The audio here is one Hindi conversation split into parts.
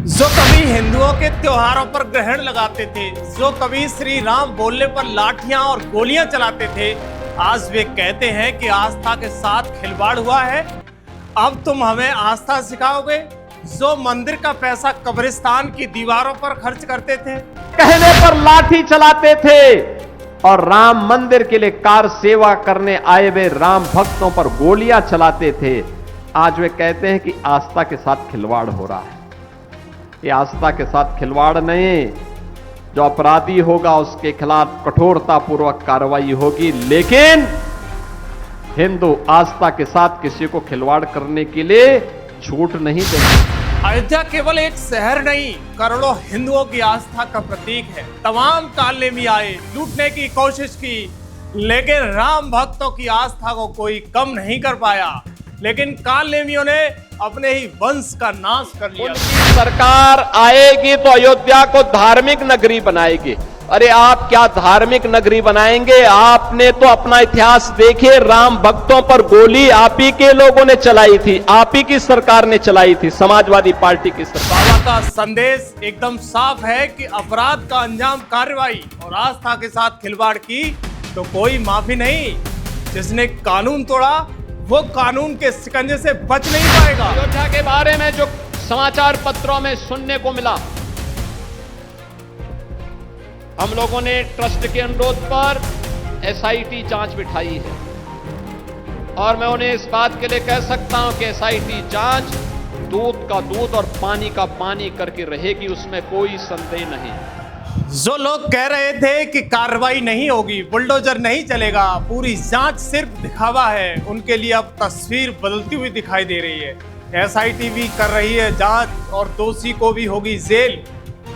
जो कभी हिंदुओं के त्योहारों पर ग्रहण लगाते थे, जो कभी श्री राम बोलने पर लाठियां और गोलियां चलाते थे, आज वे कहते हैं कि आस्था के साथ खिलवाड़ हुआ है। अब तुम हमें आस्था सिखाओगे? जो मंदिर का पैसा कब्रिस्तान की दीवारों पर खर्च करते थे, कहने पर लाठी चलाते थे और राम मंदिर के लिए कार सेवा करने आए हुए राम भक्तों पर गोलियां चलाते थे, आज वे कहते हैं कि आस्था के साथ खिलवाड़ हो रहा है। ये आस्था के साथ खिलवाड़ नहीं, जो अपराधी होगा उसके खिलाफ कठोरता पूर्वक कार्रवाई होगी, लेकिन हिंदू आस्था के साथ किसी को खिलवाड़ करने के लिए छूट नहीं देंगे। अयोध्या केवल एक शहर नहीं, करोड़ों हिंदुओं की आस्था का प्रतीक है। तमाम कालनेमी आए, लूटने की कोशिश की, लेकिन राम भक्तों की आस्था को कोई कम नहीं कर पाया। लेकिन कालनेमियों ने अपने ही वंश का नाश कर लिया। उनकी सरकार आएगी तो अयोध्या को धार्मिक नगरी बनाएगी। अरे आप क्या धार्मिक नगरी बनाएंगे? आपने तो अपना इतिहास देखिए, राम भक्तों पर गोली आप ही के लोगों ने चलाई थी, आप ही की सरकार ने चलाई थी, समाजवादी पार्टी की सरकार। बाबा का संदेश एकदम साफ है कि अपराध का अंजाम कार्रवाई और आस्था के साथ खिलवाड़ की तो कोई माफी नहीं। जिसने कानून तोड़ा वो कानून के शिकंजे से बच नहीं पाएगा। अयोध्या के बारे में जो समाचार पत्रों में सुनने को मिला, हम लोगों ने ट्रस्ट के अनुरोध पर एसआईटी जांच बिठाई है और मैं उन्हें इस बात के लिए कह सकता हूं कि एसआईटी जांच दूध का दूध और पानी का पानी करके रहेगी, उसमें कोई संदेह नहीं। जो लोग कह रहे थे कि कार्रवाई नहीं होगी, बुलडोजर नहीं चलेगा, पूरी जांच सिर्फ दिखावा है, उनके लिए अब तस्वीर बदलती हुई दिखाई दे रही है। एसआईटी भी कर रही है जांच और दोषी को भी होगी जेल।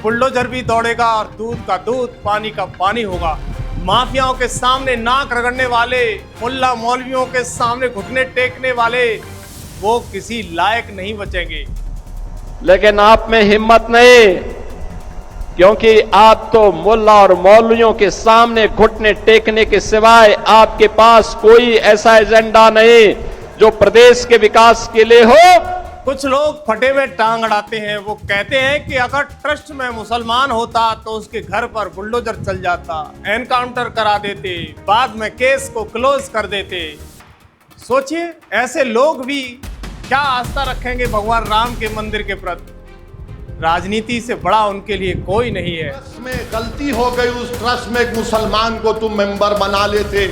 बुलडोजर भी दौड़ेगा और दूध का दूध पानी का पानी होगा। माफियाओं के सामने नाक रगड़ने वाले, मुल्ला मौलवियों के सामने घुटने टेकने वाले, वो किसी लायक नहीं बचेंगे। लेकिन आप में हिम्मत नहीं, क्योंकि आप तो मुल्ला और मौलवियों के सामने घुटने टेकने के सिवाय आपके पास कोई ऐसा एजेंडा नहीं जो प्रदेश के विकास के लिए हो। कुछ लोग फटे में टांग अड़ाते हैं। वो कहते हैं कि अगर ट्रस्ट में मुसलमान होता तो उसके घर पर बुलडोजर चल जाता, एनकाउंटर करा देते, बाद में केस को क्लोज कर देते। सोचिए, ऐसे लोग भी क्या आस्था रखेंगे भगवान राम के मंदिर के प्रति? राजनीति से बड़ा उनके लिए कोई नहीं है। ट्रस्ट में गलती हो गई, उस ट्रस्ट में एक मुसलमान को तुम मेंबर बना लेते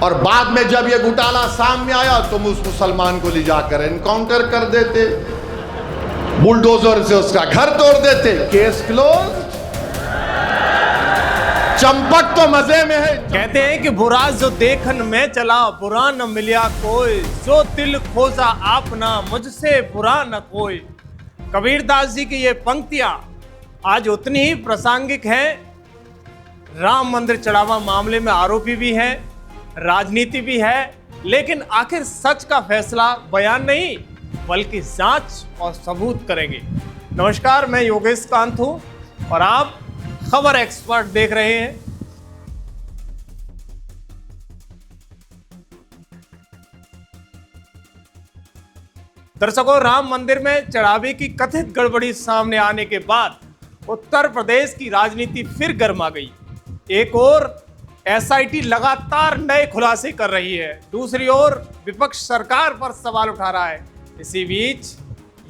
और बाद में जब ये घोटाला सामने आया तुम उस मुसलमान को ले जाकर एनकाउंटर कर देते, बुलडोजर से उसका घर तोड़ देते, केस क्लोज। चंपक तो मजे में है। कहते हैं कि बुरा जो देखन में चला, बुरा न मिलिया कोई, जो दिल खोजा आपना, मुझसे बुरा न कोई। कबीरदास जी की ये पंक्तियां आज उतनी ही प्रासंगिक हैं। राम मंदिर चढ़ावा मामले में आरोपी भी हैं, राजनीति भी है, लेकिन आखिर सच का फैसला बयान नहीं बल्कि जांच और सबूत करेंगे। नमस्कार, मैं योगेश कांत हूं और आप खबर एक्सपर्ट देख रहे हैं। दर्शकों, राम मंदिर में चढ़ावे की कथित गड़बड़ी सामने आने के बाद उत्तर प्रदेश की राजनीति फिर गर्मा गई। एक ओर एसआईटी लगातार नए खुलासे कर रही है, दूसरी ओर विपक्ष सरकार पर सवाल उठा रहा है। इसी बीच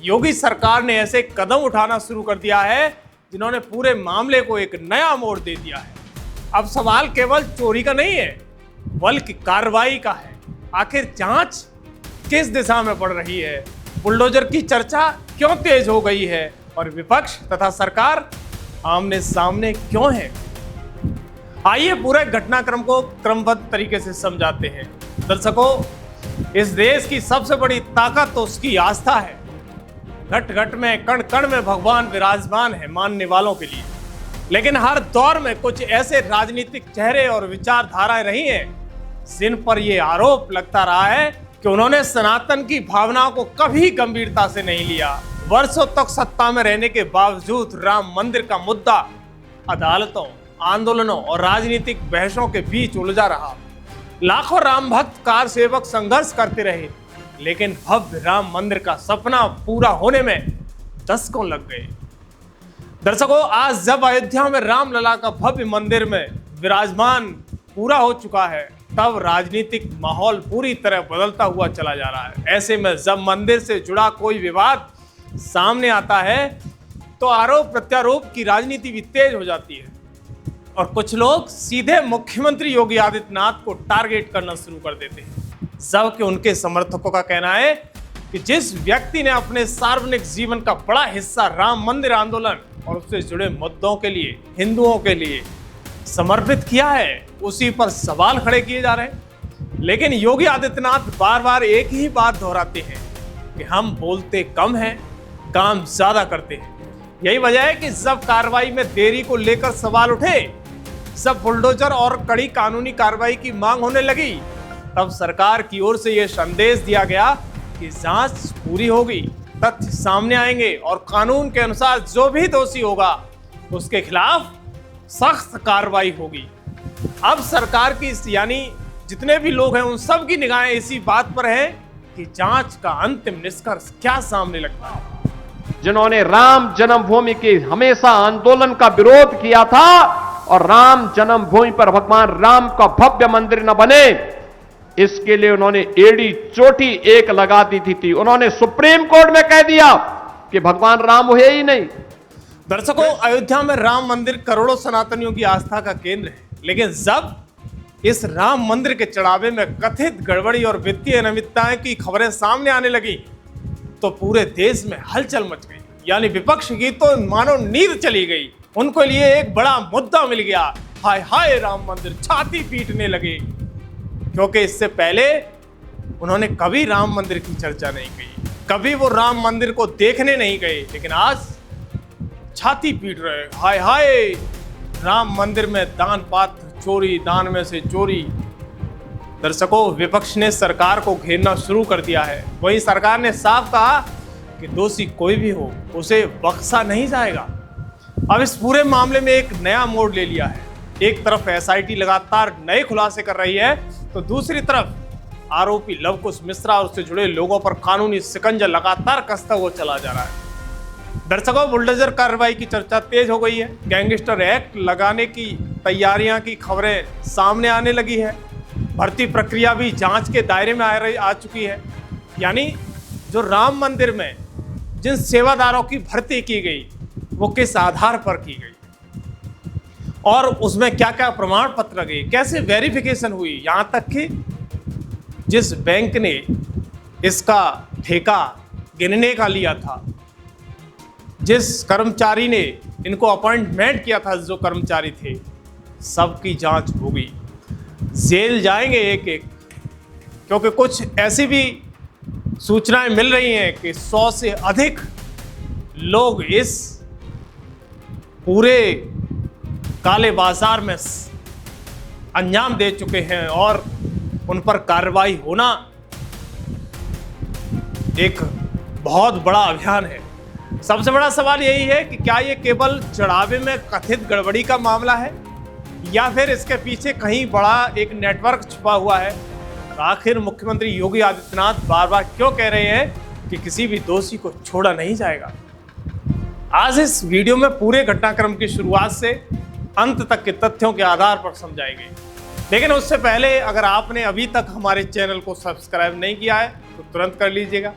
योगी सरकार ने ऐसे कदम उठाना शुरू कर दिया है जिन्होंने पूरे मामले को एक नया मोड़ दे दिया है। अब सवाल केवल चोरी का नहीं है बल्कि कार्रवाई का है। आखिर जांच किस दिशा में बढ़ रही है? बुलडोजर की चर्चा क्यों तेज हो गई है और विपक्ष तथा सरकार आमने सामने क्यों है? आइए पूरे घटनाक्रम को क्रमबद्ध तरीके से समझाते हैं। दर्शकों, इस देश की सबसे बड़ी ताकत तो उसकी आस्था है। घट घट में, कण कण में भगवान विराजमान है मानने वालों के लिए। लेकिन हर दौर में कुछ ऐसे राजनीतिक चेहरे और विचारधाराएं रही हैं जिन पर यह आरोप लगता रहा है कि उन्होंने सनातन की भावनाओं को कभी गंभीरता से नहीं लिया। वर्षों तक सत्ता में रहने के बावजूद राम मंदिर का मुद्दा अदालतों, आंदोलनों और राजनीतिक बहसों के बीच उलझा रहा। लाखों राम भक्त कार सेवक संघर्ष करते रहे, लेकिन भव्य राम मंदिर का सपना पूरा होने में दशकों लग गए। दर्शकों, आज जब अयोध्या में रामलला का भव्य मंदिर में विराजमान पूरा हो चुका है, तब राजनीतिक माहौल पूरी तरह बदलता हुआ चला जा रहा है। ऐसे में जब मंदिर से जुड़ा कोई विवाद सामने आता है तो आरोप प्रत्यारोप की राजनीति भी तेज हो जाती है और कुछ लोग सीधे मुख्यमंत्री योगी आदित्यनाथ को टारगेट करना शुरू कर देते हैं, जबकि उनके समर्थकों का कहना है कि जिस व्यक्ति ने अपने सार्वजनिक जीवन का बड़ा हिस्सा राम मंदिर आंदोलन और उससे जुड़े मुद्दों के लिए, हिंदुओं के लिए समर्पित किया है, उसी पर सवाल खड़े किए जा रहे हैं। लेकिन योगी आदित्यनाथ बार बार एक ही बात दोहराते हैं कि हम बोलते कम हैं, काम ज्यादा करते हैं। यही वजह है कि जब कार्रवाई में देरी को लेकर सवाल उठे, जब बुलडोजर और कड़ी कानूनी कार्रवाई की मांग होने लगी, तब सरकार की ओर से यह संदेश दिया गया कि जांच पूरी होगी, तथ्य सामने आएंगे और कानून के अनुसार जो भी दोषी होगा उसके खिलाफ सख्त कार्रवाई होगी। अब सरकार की यानी जितने भी लोग हैं उन सब की निगाहें इसी बात पर है कि जांच का अंतिम निष्कर्ष क्या सामने लगता है। जिन्होंने राम जन्मभूमि के हमेशा आंदोलन का विरोध किया था और राम जन्मभूमि पर भगवान राम का भव्य मंदिर न बने, इसके लिए उन्होंने एड़ी चोटी एक लगा दी थी। उन्होंने सुप्रीम कोर्ट में कह दिया कि भगवान राम है ही नहीं। दर्शकों, अयोध्या में राम मंदिर करोड़ों सनातनियों की आस्था का केंद्र है, लेकिन जब इस राम मंदिर के चढ़ावे में कथित गड़बड़ी और वित्तीय अनियमितताएं की खबरें सामने आने लगी तो पूरे देश में हलचल मच गई। यानी विपक्ष की तो मानो नींद चली गई, उनको लिए एक बड़ा मुद्दा मिल गया। हाय हाय राम मंदिर, छाती पीटने लगे, क्योंकि इससे पहले उन्होंने कभी राम मंदिर की चर्चा नहीं की, कभी वो राम मंदिर को देखने नहीं गए, लेकिन आज छाती पीट रहे। हाय हाय राम मंदिर में दान पात्र चोरी, दान में से चोरी। दर्शकों, विपक्ष ने सरकार को घेरना शुरू कर दिया है। वहीं सरकार ने साफ कहा कि दोषी कोई भी हो उसे बख्शा नहीं जाएगा। अब इस पूरे मामले में एक नया मोड़ ले लिया है। एक तरफ एसआईटी लगातार नए खुलासे कर रही है तो दूसरी तरफ आरोपी लव कुश मिश्रा और उससे जुड़े लोगों पर कानूनी शिकंजा लगातार कसता हुआ चला जा रहा है। दर्शकों, बुलडोजर कार्रवाई की चर्चा तेज हो गई है। गैंगस्टर एक्ट लगाने की तैयारियां की खबरें सामने आने लगी है। भर्ती प्रक्रिया भी जांच के दायरे में आ चुकी है। यानी जो राम मंदिर में जिन सेवादारों की भर्ती की गई वो किस आधार पर की गई और उसमें क्या क्या प्रमाण पत्र लगे, कैसे वेरिफिकेशन हुई, यहां तक कि जिस बैंक ने इसका ठेका गिनने का लिया था, जिस कर्मचारी ने इनको अपॉइंटमेंट किया था, जो कर्मचारी थे, सबकी जांच होगी। जेल जाएंगे एक एक, क्योंकि कुछ ऐसी भी सूचनाएं मिल रही हैं कि 100 से अधिक लोग इस पूरे काले बाजार में अंजाम दे चुके हैं और उन पर कार्रवाई होना एक बहुत बड़ा अभियान है। सबसे बड़ा सवाल यही है कि क्या ये केवल चढ़ावे में कथित गड़बड़ी का मामला है या फिर इसके पीछे कहीं बड़ा एक नेटवर्क छुपा हुआ है। आखिर मुख्यमंत्री योगी आदित्यनाथ बार बार क्यों कह रहे हैं कि किसी भी दोषी को छोड़ा नहीं जाएगा। आज इस वीडियो में पूरे घटनाक्रम की शुरुआत से अंत तक के तथ्यों के आधार पर समझाएंगे। लेकिन उससे पहले अगर आपने अभी तक हमारे चैनल को सब्सक्राइब नहीं किया है तो तुरंत कर लीजिएगा,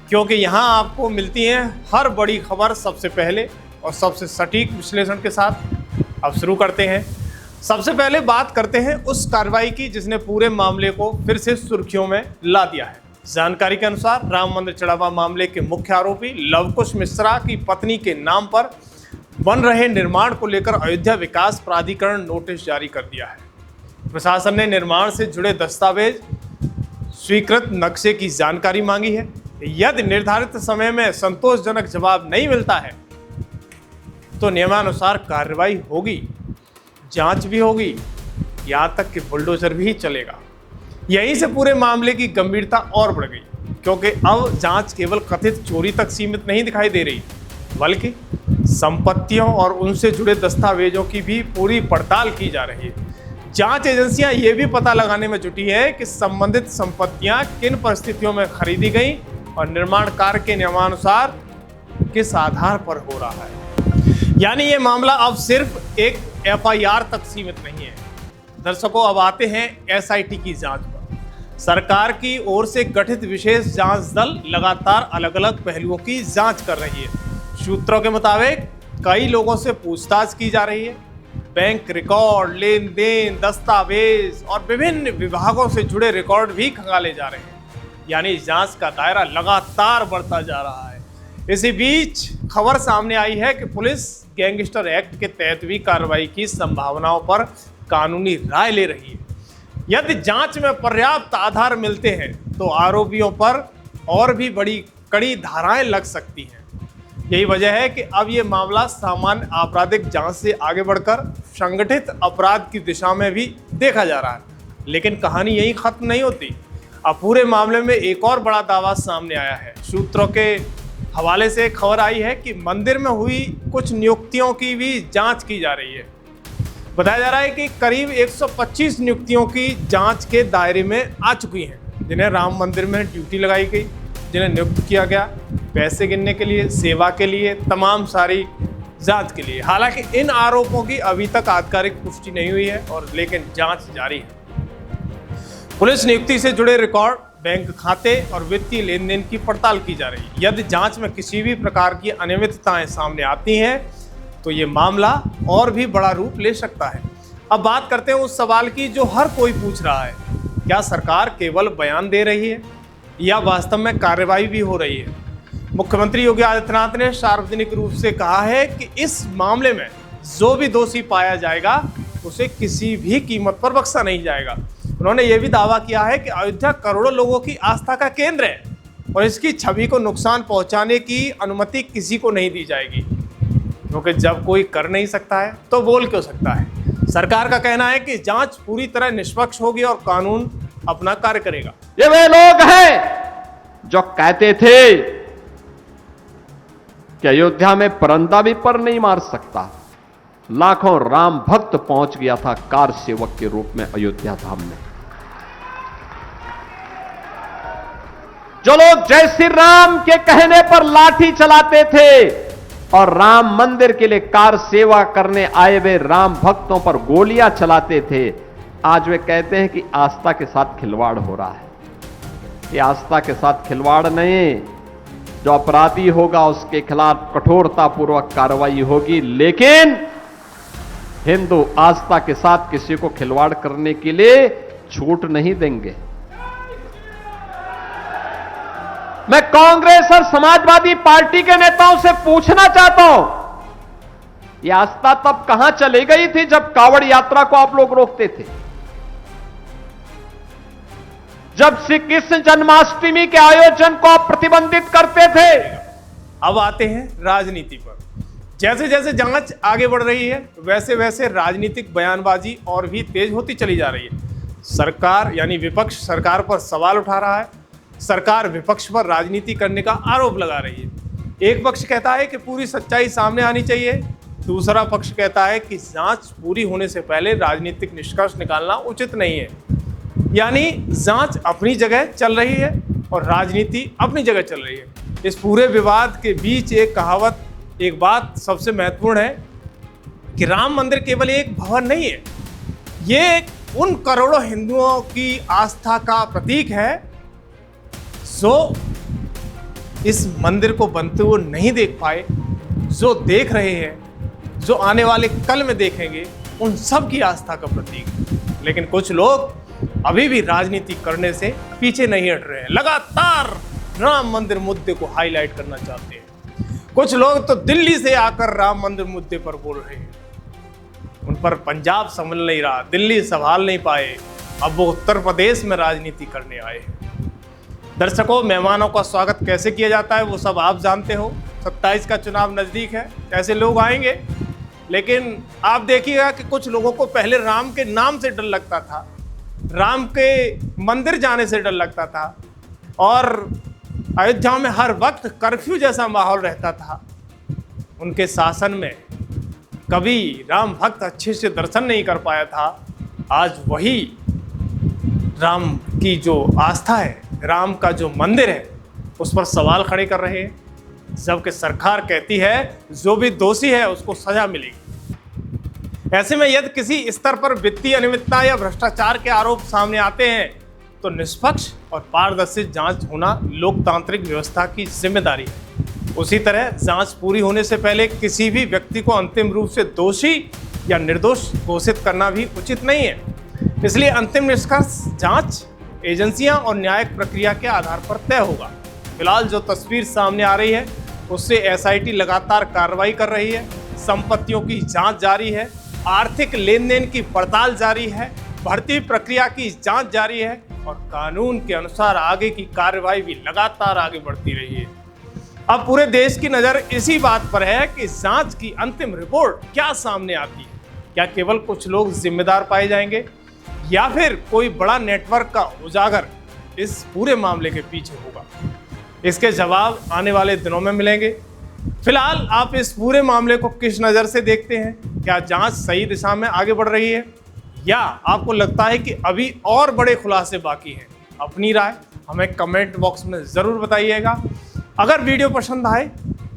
क्योंकि यहाँ आपको मिलती हैं हर बड़ी खबर सबसे पहले और सबसे सटीक विश्लेषण के साथ। अब शुरू करते हैं। सबसे पहले बात करते हैं उस कार्रवाई की जिसने पूरे मामले को फिर से सुर्खियों में ला दिया है। जानकारी के अनुसार राम मंदिर चढ़ावा मामले के मुख्य आरोपी लव कुश मिश्रा की पत्नी के नाम पर बन रहे निर्माण को लेकर अयोध्या विकास प्राधिकरण नोटिस जारी कर दिया है। प्रशासन ने निर्माण से जुड़े दस्तावेज, स्वीकृत नक्शे की जानकारी मांगी है। यदि निर्धारित समय में संतोषजनक जवाब नहीं मिलता है तो नियमानुसार कार्रवाई होगी, जांच भी होगी, यहां तक कि बुलडोजर भी चलेगा। यहीं से पूरे मामले की गंभीरता और बढ़ गई, क्योंकि अब जांच केवल कथित चोरी तक सीमित नहीं दिखाई दे रही, बल्कि संपत्तियों और उनसे जुड़े दस्तावेजों की भी पूरी पड़ताल की जा रही है। जांच एजेंसियां ये भी पता लगाने में जुटी है कि संबंधित संपत्तियां किन परिस्थितियों में खरीदी गई और निर्माण कार्य के नियमानुसार किस आधार पर हो रहा है। यानी ये मामला अब सिर्फ एक FIR तक सीमित नहीं है। दर्शकों, अब आते हैं SIT की जांच पर। सरकार की ओर से गठित विशेष जांच दल लगातार अलग अलग पहलुओं की जांच कर रही है। सूत्रों के मुताबिक कई लोगों से पूछताछ की जा रही है। बैंक रिकॉर्ड, लेन देन, दस्तावेज और विभिन्न विभागों से जुड़े रिकॉर्ड भी खंगाले जा रहे हैं। यानी जांच का दायरा लगातार बढ़ता जा रहा है। इसी बीच खबर सामने आई है कि पुलिस गैंगस्टर एक्ट के तहत भी कार्रवाई की संभावनाओं पर कानूनी राय ले रही है। यदि जांच में पर्याप्त आधार मिलते हैं तो आरोपियों पर और भी बड़ी कड़ी धाराएं लग सकती हैं। यही वजह है कि अब ये मामला सामान्य आपराधिक जांच से आगे बढ़कर संगठित अपराध की दिशा में भी देखा जा रहा है। लेकिन कहानी यही खत्म नहीं होती। अब पूरे मामले में एक और बड़ा दावा सामने आया है। सूत्रों के हवाले से खबर आई है कि मंदिर में हुई कुछ नियुक्तियों की भी जांच की जा रही है। बताया जा रहा है कि करीब 125 नियुक्तियों की जांच के दायरे में आ चुकी हैं, जिन्हें राम मंदिर में ड्यूटी लगाई गई, जिन्हें नियुक्त किया गया पैसे गिनने के लिए, सेवा के लिए, तमाम सारी जांच के लिए। हालांकि इन आरोपों की अभी तक आधिकारिक पुष्टि नहीं हुई है और लेकिन जांच जारी है। पुलिस नियुक्ति से जुड़े रिकॉर्ड, बैंक खाते और वित्तीय लेन देन की पड़ताल की जा रही है। यदि जांच में किसी भी प्रकार की अनियमितताएं सामने आती हैं तो ये मामला और भी बड़ा रूप ले सकता है। अब बात करते हैं उस सवाल की जो हर कोई पूछ रहा है, क्या सरकार केवल बयान दे रही है या वास्तव में कार्रवाई भी हो रही है। मुख्यमंत्री योगी आदित्यनाथ ने सार्वजनिक रूप से कहा है कि इस मामले में जो भी दोषी पाया जाएगा उसे किसी भी कीमत पर बख्शा नहीं जाएगा। उन्होंने यह भी दावा किया है कि अयोध्या करोड़ों लोगों की आस्था का केंद्र है और इसकी छवि को नुकसान पहुंचाने की अनुमति किसी को नहीं दी जाएगी, क्योंकि जब कोई कर नहीं सकता है तो बोल क्यों सकता है। सरकार का कहना है कि जांच पूरी तरह निष्पक्ष होगी और कानून अपना कार्य करेगा। ये वे लोग हैं जो कहते थे कि अयोध्या में परंदा भी पर नहीं मार सकता। लाखों राम भक्त पहुंच गया था कार सेवक के रूप में अयोध्या धाम में। जो लोग जय श्री राम के कहने पर लाठी चलाते थे और राम मंदिर के लिए कार सेवा करने आए हुए राम भक्तों पर गोलियां चलाते थे, आज वे कहते हैं कि आस्था के साथ खिलवाड़ हो रहा है। ये आस्था के साथ खिलवाड़ नहीं, जो अपराधी होगा उसके खिलाफ कठोरतापूर्वक कार्रवाई होगी, लेकिन हिंदू आस्था के साथ किसी को खिलवाड़ करने के लिए छूट नहीं देंगे। मैं कांग्रेस और समाजवादी पार्टी के नेताओं से पूछना चाहता हूं, यह आस्था तब कहां चली गई थी जब कावड़ यात्रा को आप लोग रोकते थे, जब श्री कृष्ण जन्माष्टमी के आयोजन को आप प्रतिबंधित करते थे। अब आते हैं राजनीति पर। जैसे जैसे जांच आगे बढ़ रही है वैसे वैसे राजनीतिक बयानबाजी और भी तेज होती चली जा रही है। सरकार यानी विपक्ष सरकार पर सवाल उठा रहा है, सरकार विपक्ष पर राजनीति करने का आरोप लगा रही है। एक पक्ष कहता है कि पूरी सच्चाई सामने आनी चाहिए, दूसरा पक्ष कहता है कि जांच पूरी होने से पहले राजनीतिक निष्कर्ष निकालना उचित नहीं है। यानी जांच अपनी जगह चल रही है और राजनीति अपनी जगह चल रही है। इस पूरे विवाद के बीच एक बात सबसे महत्वपूर्ण है कि राम मंदिर केवल एक भवन नहीं है, ये उन करोड़ों हिंदुओं की आस्था का प्रतीक है जो इस मंदिर को बनते हुए नहीं देख पाए, जो देख रहे हैं, जो आने वाले कल में देखेंगे, उन सब की आस्था का प्रतीक। लेकिन कुछ लोग अभी भी राजनीति करने से पीछे नहीं हट रहे हैं, लगातार राम मंदिर मुद्दे को हाईलाइट करना चाहते हैं। कुछ लोग तो दिल्ली से आकर राम मंदिर मुद्दे पर बोल रहे हैं, उन पर पंजाब संभल नहीं रहा, दिल्ली संभाल नहीं पाए, अब वो उत्तर प्रदेश में राजनीति करने आए हैं। दर्शकों, मेहमानों का स्वागत कैसे किया जाता है वो सब आप जानते हो। 27 का चुनाव नजदीक है, ऐसे लोग आएंगे, लेकिन आप देखिएगा कि कुछ लोगों को पहले राम के नाम से डर लगता था, राम के मंदिर जाने से डर लगता था और अयोध्या में हर वक्त कर्फ्यू जैसा माहौल रहता था। उनके शासन में कभी राम भक्त अच्छे से दर्शन नहीं कर पाया था। आज वही राम की जो आस्था है, राम का जो मंदिर है, उस पर सवाल खड़े कर रहे हैं। जबकि सरकार कहती है जो भी दोषी है उसको सजा मिलेगी। ऐसे में यदि किसी स्तर पर वित्तीय अनियमितता या भ्रष्टाचार के आरोप सामने आते हैं तो निष्पक्ष और पारदर्शी जांच होना लोकतांत्रिक व्यवस्था की जिम्मेदारी है। उसी तरह जांच पूरी होने से पहले किसी भी व्यक्ति को अंतिम रूप से दोषी या निर्दोष घोषित करना भी उचित नहीं है। इसलिए अंतिम निष्कर्ष जांच एजेंसियां और न्यायिक प्रक्रिया के आधार पर तय होगा। फिलहाल जो तस्वीर सामने आ रही है उससे एसआईटी लगातार कार्रवाई कर रही है, संपत्तियों की जांच जारी है, आर्थिक लेन देन की पड़ताल जारी है, भर्ती प्रक्रिया की जांच जारी है और कानून के अनुसार आगे की कार्रवाई भी लगातार आगे बढ़ती रही है। अब पूरे देश की नजर इसी बात पर है कि जांच की अंतिम रिपोर्ट क्या सामने आती है। क्या केवल कुछ लोग जिम्मेदार पाए जाएंगे या फिर कोई बड़ा नेटवर्क का उजागर इस पूरे मामले के पीछे होगा? इसके जवाब आने वाले दिनों में मिलेंगे। फिलहाल आप इस पूरे मामले को किस नज़र से देखते हैं? क्या जांच सही दिशा में आगे बढ़ रही है या आपको लगता है कि अभी और बड़े खुलासे बाकी हैं? अपनी राय हमें कमेंट बॉक्स में ज़रूर बताइएगा। अगर वीडियो पसंद आए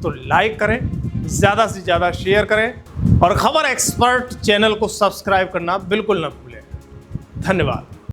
तो लाइक करें, ज़्यादा से ज़्यादा शेयर करें और खबर एक्सपर्ट चैनल को सब्सक्राइब करना बिल्कुल न भूलें। धन्यवाद।